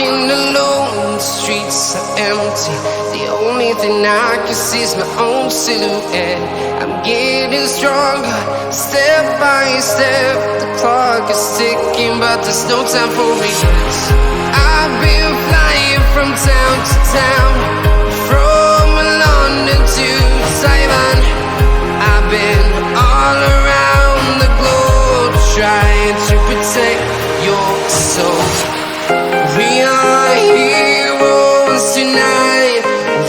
Walking alone, the streets are empty. The only thing I can see is my own silhouette. I'm getting stronger, step by step. The clock is ticking, but there's no time for regrets. I've been flying from town to town, from London to Taiwan. I've been all around the globe, trying to protect your soul. We are heroes tonight.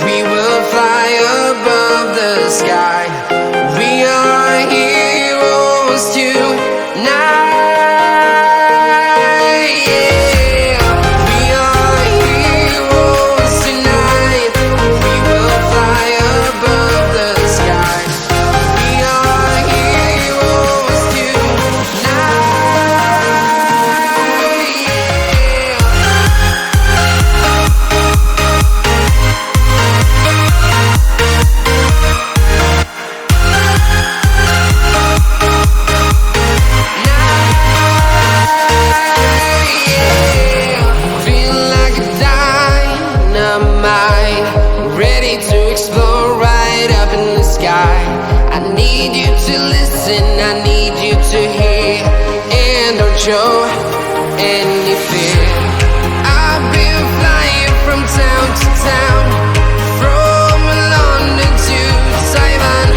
We will fly above the sky. We are heroes tonight. Yeah. We are heroes tonight. We will fly above the sky. We are heroes tonight. Ready to explore right up in the sky. I need you to listen, I need you to hear, and don't show any fear. I've been flying from town to town, from London to Taiwan.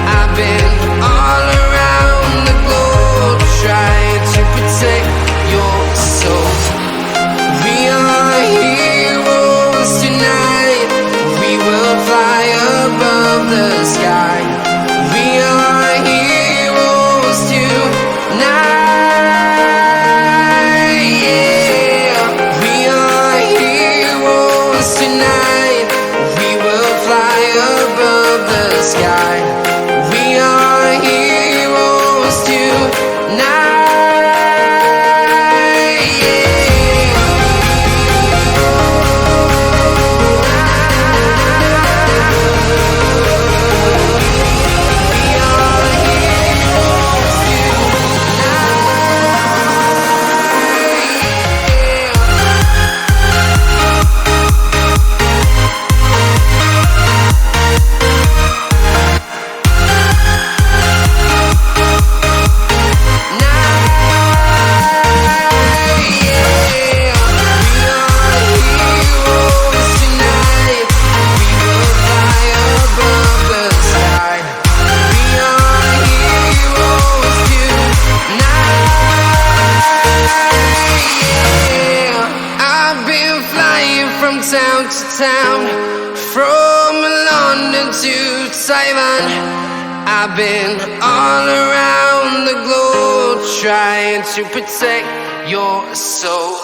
I've been all around the globe, trying to protect your soul. We are heroes tonight. We will fly above the sky. We are heroes tonight. Yeah. We are heroes tonight. We will fly above the sky. We are heroes tonight. Town to town, from London to Taiwan. I've been all around the globe, trying to protect your soul.